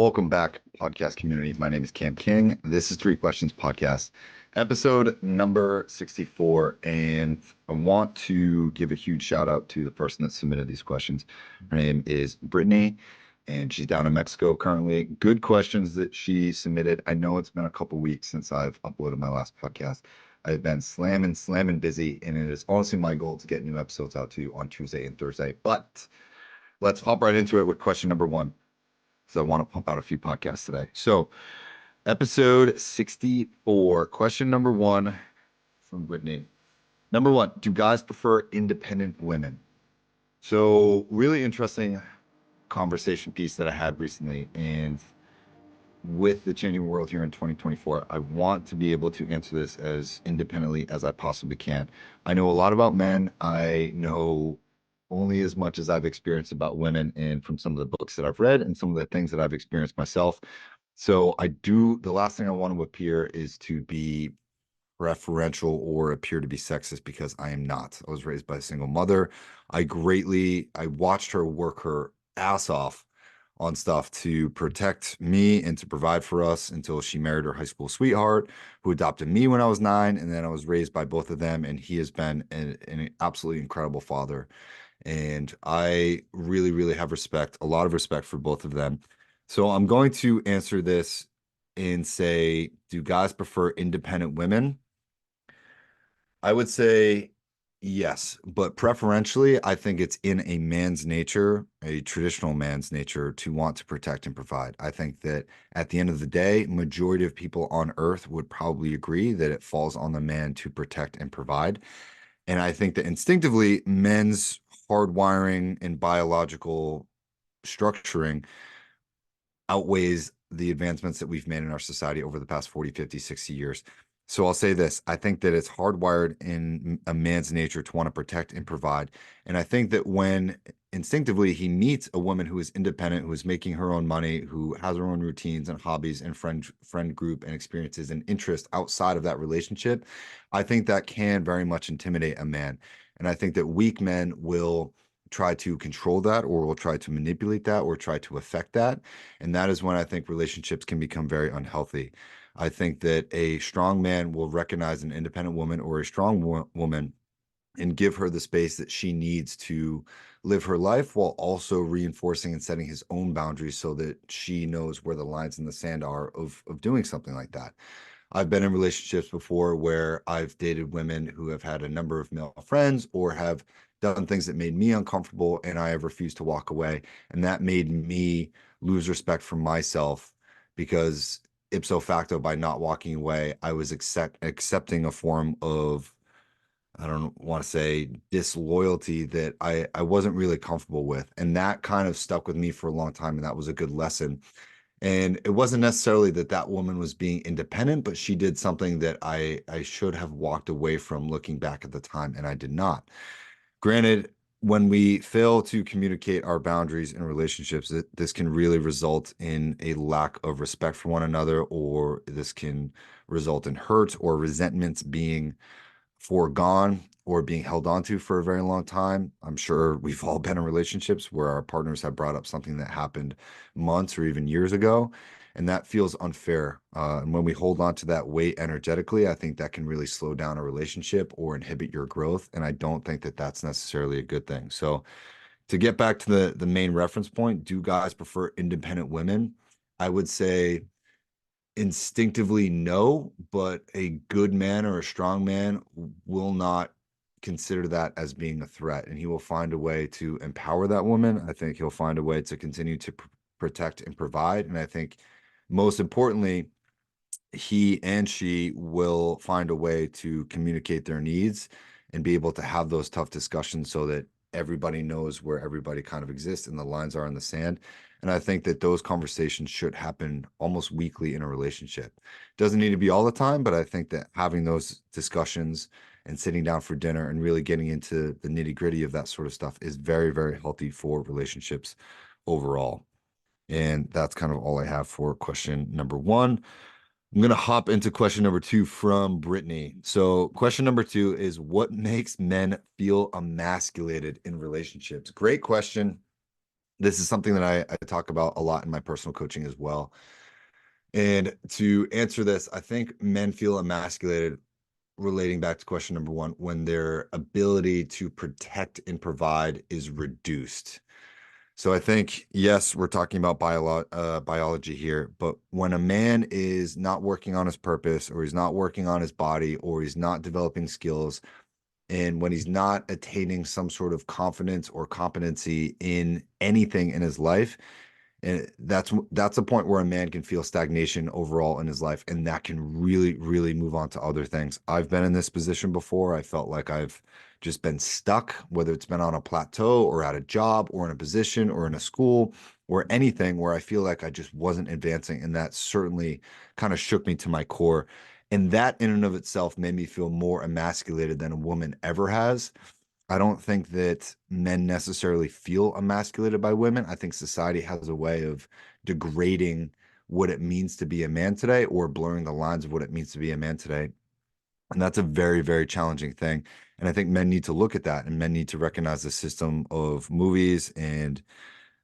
Welcome back, podcast community. My name is Cam King. This is Three Questions Podcast, episode number 64. And I want to give a huge shout out to the person that submitted these questions. Her name is Brittany, and she's down in Mexico currently. Good questions that she submitted. I know it's been a couple weeks since I've uploaded my last podcast. I've been slamming busy, and it is honestly my goal to get new episodes out to you on Tuesday and Thursday. But let's hop right into it with question number one. So I want to pump out a few podcasts today. So episode 64, question number one from Whitney. Number one, do guys prefer independent women? So really interesting conversation piece that I had recently. And with the changing world here in 2024, I want to be able to answer this as independently as I possibly can. I know a lot about men. I know only as much as I've experienced about women and from some of the books that I've read and some of the things that I've experienced myself. So the last thing I want to appear is to be preferential or appear to be sexist because I am not. I was raised by a single mother. I watched her work her ass off on stuff to protect me and to provide for us until she married her high school sweetheart, who adopted me when I was 9. And then I was raised by both of them. And he has been an absolutely incredible father. And I really, really have a lot of respect for both of them. So I'm going to answer this and say, do guys prefer independent women? I would say yes, but preferentially, I think it's in a man's nature, a traditional man's nature, to want to protect and provide. I think that at the end of the day, majority of people on earth would probably agree that it falls on the man to protect and provide. And I think that instinctively, men's hardwiring and biological structuring outweighs the advancements that we've made in our society over the past 40, 50, 60 years. So I'll say this. I think that it's hardwired in a man's nature to want to protect and provide. And I think that when instinctively he meets a woman who is independent, who is making her own money, who has her own routines and hobbies and friend group and experiences and interests outside of that relationship, I think that can very much intimidate a man. And I think that weak men will try to control that or will try to manipulate that or try to affect that. And that is when I think relationships can become very unhealthy. I think that a strong man will recognize an independent woman or a strong woman and give her the space that she needs to live her life while also reinforcing and setting his own boundaries so that she knows where the lines in the sand are of doing something like that. I've been in relationships before where I've dated women who have had a number of male friends or have done things that made me uncomfortable, and I have refused to walk away. And that made me lose respect for myself because ipso facto, by not walking away, I was accepting a form of, I don't want to say disloyalty that I wasn't really comfortable with. And that kind of stuck with me for a long time. And that was a good lesson. And it wasn't necessarily that that woman was being independent, but she did something that I should have walked away from looking back at the time, and I did not. Granted, when we fail to communicate our boundaries in relationships, this can really result in a lack of respect for one another, or this can result in hurt or resentments being foregone or being held onto for a very long time. I'm sure we've all been in relationships where our partners have brought up something that happened months or even years ago, and that feels unfair. And when we hold on to that weight energetically, I think that can really slow down a relationship or inhibit your growth. And I don't think that that's necessarily a good thing. So to get back to the main reference point, do guys prefer independent women? I would say instinctively no, but a good man or a strong man will not consider that as being a threat, and he will find a way to empower that woman. I think he'll find a way to continue to protect and provide, and I think most importantly, he and she will find a way to communicate their needs and be able to have those tough discussions so that everybody knows where everybody kind of exists and the lines are in the sand. And I think that those conversations should happen almost weekly in a relationship. Doesn't need to be all the time, but I think that having those discussions and sitting down for dinner and really getting into the nitty gritty of that sort of stuff is very, very healthy for relationships overall. And that's kind of all I have for question number one. I'm going to hop into question number two from Brittany. So, question number two is, what makes men feel emasculated in relationships? Great question. This is something that I talk about a lot in my personal coaching as well. And to answer this, I think men feel emasculated, relating back to question number one, when their ability to protect and provide is reduced. So I think, yes, we're talking about biology here, but when a man is not working on his purpose, or he's not working on his body, or he's not developing skills, and when he's not attaining some sort of confidence or competency in anything in his life, and that's a point where a man can feel stagnation overall in his life, and that can really, really move on to other things. I've been in this position before. I felt like I've just been stuck, whether it's been on a plateau or at a job or in a position or in a school or anything, where I feel like I just wasn't advancing. And that certainly kind of shook me to my core. And that in and of itself made me feel more emasculated than a woman ever has. I don't think that men necessarily feel emasculated by women. I think society has a way of degrading what it means to be a man today, or blurring the lines of what it means to be a man today. And that's a very, very challenging thing. And I think men need to look at that, and men need to recognize the system of movies and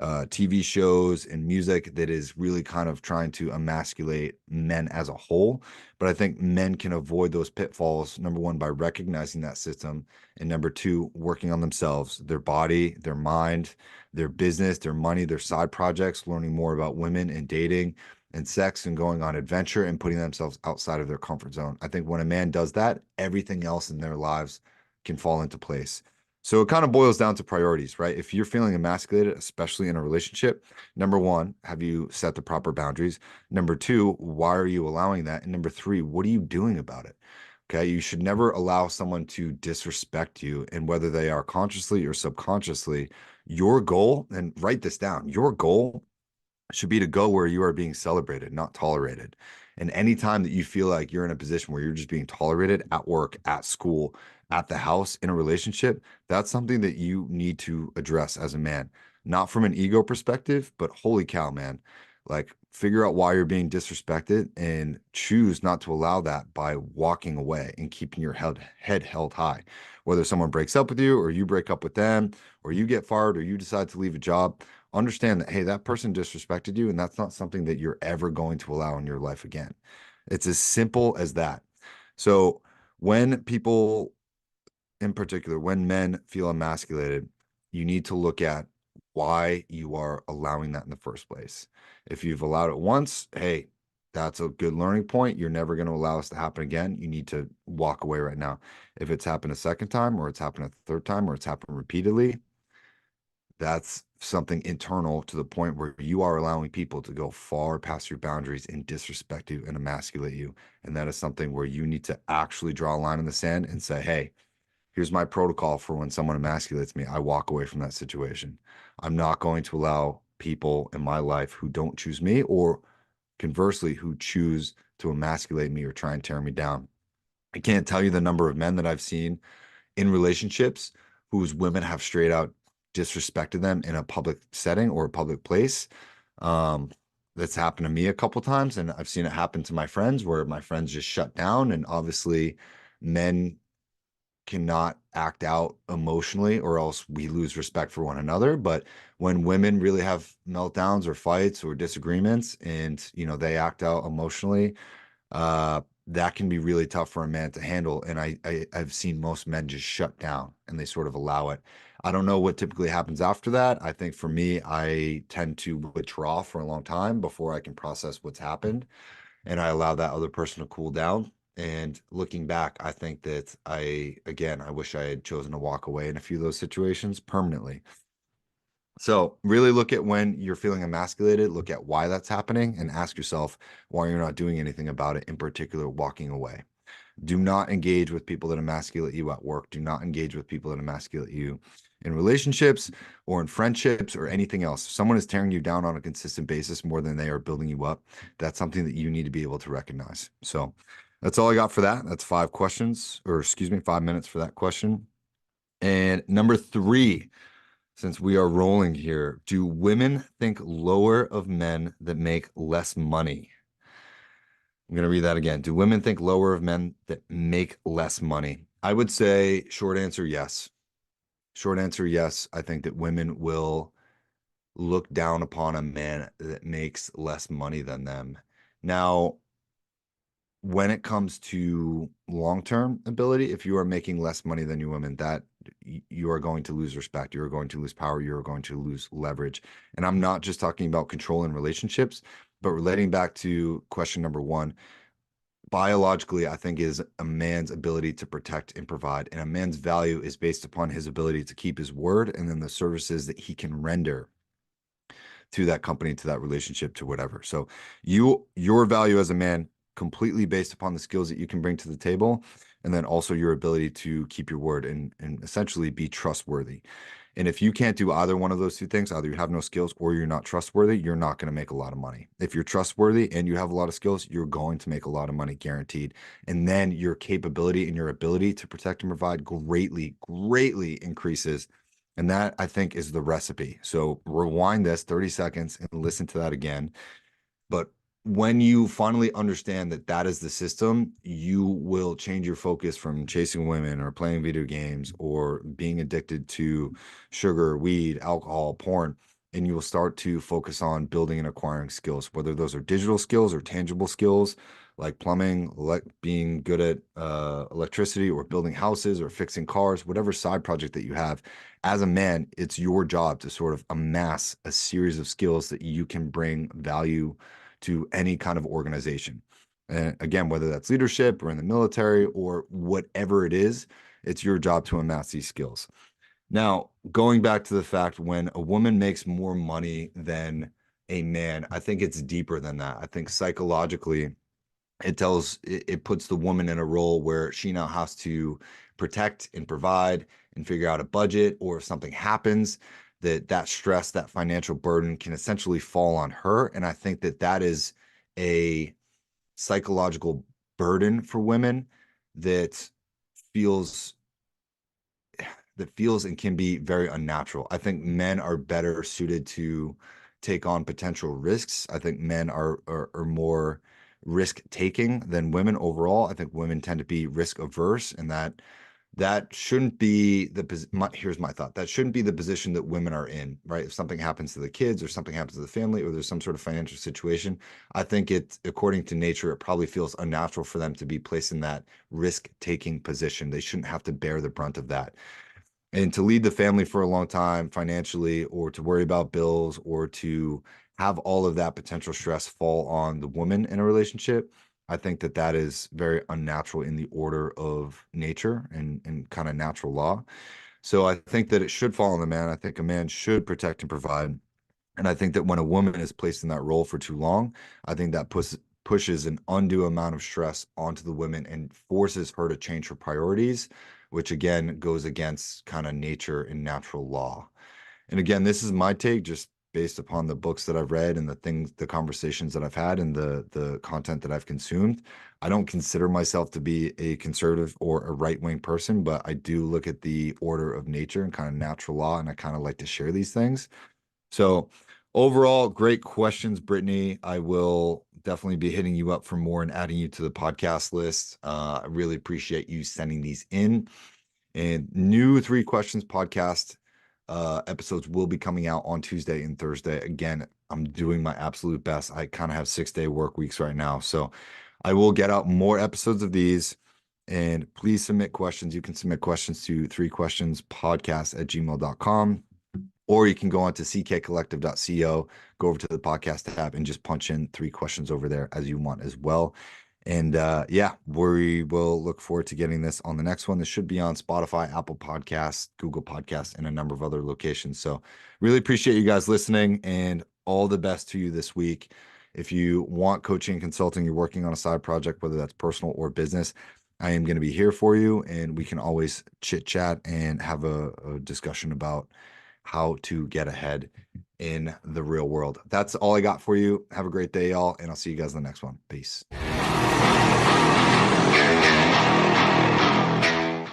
TV shows and music that is really kind of trying to emasculate men as a whole. But I think men can avoid those pitfalls, number one, by recognizing that system, and number two, working on themselves, their body, their mind, their business, their money, their side projects, learning more about women and dating and sex, and going on adventure and putting themselves outside of their comfort zone. I think when a man does that, everything else in their lives can fall into place. So it kind of boils down to priorities, right? If you're feeling emasculated, especially in a relationship, number one, have you set the proper boundaries? Number two, why are you allowing that? And number three, what are you doing about it? Okay. You should never allow someone to disrespect you. And whether they are consciously or subconsciously, your goal, and write this down, your goal should be to go where you are being celebrated, not tolerated. And anytime that you feel like you're in a position where you're just being tolerated at work, at school, at the house, in a relationship, that's something that you need to address as a man, not from an ego perspective, but holy cow, man, like figure out why you're being disrespected and choose not to allow that by walking away and keeping your head held high. Whether someone breaks up with you, or you break up with them, or you get fired, or you decide to leave a job, understand that, hey, that person disrespected you, and that's not something that you're ever going to allow in your life again. It's as simple as that. So when people, in particular, when men feel emasculated, you need to look at why you are allowing that in the first place. If you've allowed it once, hey, that's a good learning point. You're never going to allow this to happen again. You need to walk away right now. If it's happened a second time, or it's happened a third time, or it's happened repeatedly, that's something internal to the point where you are allowing people to go far past your boundaries and disrespect you and emasculate you. And that is something where you need to actually draw a line in the sand and say, hey, here's my protocol for when someone emasculates me. I walk away from that situation. I'm not going to allow people in my life who don't choose me, or conversely, who choose to emasculate me or try and tear me down. I can't tell you the number of men that I've seen in relationships whose women have straight out disrespected them in a public setting or a public place. Um, that's happened to me a couple times, and I've seen it happen to my friends, where my friends just shut down. And obviously, men cannot act out emotionally, or else we lose respect for one another. But when women really have meltdowns or fights or disagreements, and they act out emotionally, that can be really tough for a man to handle. And I've seen most men just shut down, and they sort of allow it. I don't know what typically happens after that. I think for me, I tend to withdraw for a long time before I can process what's happened, and I allow that other person to cool down. And looking back, I think that I wish I had chosen to walk away in a few of those situations permanently. So really look at when you're feeling emasculated, look at why that's happening, and ask yourself why you're not doing anything about it, in particular, walking away. Do not engage with people that emasculate you at work. Do not engage with people that emasculate you in relationships or in friendships or anything else. If someone is tearing you down on a consistent basis more than they are building you up, that's something that you need to be able to recognize. So that's all I got for that. That's 5 questions, or excuse me, 5 minutes for that question. And number three, since we are rolling here, do women think lower of men that make less money? I'm going to read that again. Do women think lower of men that make less money? I would say short answer, yes. Short answer, yes. I think that women will look down upon a man that makes less money than them. Now, when it comes to long-term ability, if you are making less money than you women, that you are going to lose respect, you are going to lose power, you are going to lose leverage. And I'm not just talking about control in relationships, but relating back to question number one, biologically, I think is a man's ability to protect and provide. And a man's value is based upon his ability to keep his word and then the services that he can render to that company, to that relationship, to whatever. So your value as a man completely based upon the skills that you can bring to the table, and then also your ability to keep your word and essentially be trustworthy. And if you can't do either one of those two things, either you have no skills or you're not trustworthy, you're not going to make a lot of money. If you're trustworthy and you have a lot of skills, you're going to make a lot of money guaranteed. And then your capability and your ability to protect and provide greatly, greatly increases. And that, I think, is the recipe. So rewind this 30 seconds and listen to that again. But when you finally understand that that is the system, you will change your focus from chasing women or playing video games or being addicted to sugar, weed, alcohol, porn, and you will start to focus on building and acquiring skills, whether those are digital skills or tangible skills like plumbing, being good at electricity or building houses or fixing cars, whatever side project that you have. As a man, it's your job to sort of amass a series of skills that you can bring value to any kind of organization. And again, whether that's leadership or in the military or whatever it is, it's your job to amass these skills. Now, going back to the fact when a woman makes more money than a man, I think it's deeper than that. I think psychologically, it puts the woman in a role where she now has to protect and provide and figure out a budget, or if something happens, that stress, that financial burden can essentially fall on her. And I think that is a psychological burden for women that feels and can be very unnatural. I think men are better suited to take on potential risks. I think men are more risk taking than women overall. I think women tend to be risk averse, and that shouldn't be here's my thought. That shouldn't be the position that women are in, right? If something happens to the kids or something happens to the family or there's some sort of financial situation, I think according to nature, it probably feels unnatural for them to be placed in that risk taking position. They shouldn't have to bear the brunt of that. And to lead the family for a long time financially, or to worry about bills, or to have all of that potential stress fall on the woman in a relationship, I think that is very unnatural in the order of nature and kind of natural law. So I think that it should fall on the man. I think a man should protect and provide. And I think that when a woman is placed in that role for too long, I think that pushes an undue amount of stress onto the women and forces her to change her priorities, which again goes against kind of nature and natural law. And again, this is my take just based upon the books that I've read and the conversations that I've had and the content that I've consumed. I don't consider myself to be a conservative or a right-wing person, but I do look at the order of nature and kind of natural law, and I kind of like to share these things. So overall, great questions, Brittany. I will definitely be hitting you up for more and adding you to the podcast list. I really appreciate you sending these in. And new Three Questions podcast episodes will be coming out on Tuesday and Thursday. Again, I'm doing my absolute best. I kind of have 6-day work weeks right now. So I will get out more episodes of these. And please submit questions. You can submit questions to threequestionspodcast@gmail.com. Or you can go on to ckcollective.co, go over to the podcast tab and just punch in 3 questions over there as you want as well. And yeah, we will look forward to getting this on the next one. This should be on Spotify, Apple Podcasts, Google Podcasts, and a number of other locations. So really appreciate you guys listening, and all the best to you this week. If you want coaching and consulting, you're working on a side project, whether that's personal or business, I am going to be here for you, and we can always chit chat and have a discussion about how to get ahead in the real world. That's all I got for you. Have a great day, y'all, and I'll see you guys in the next one. Peace.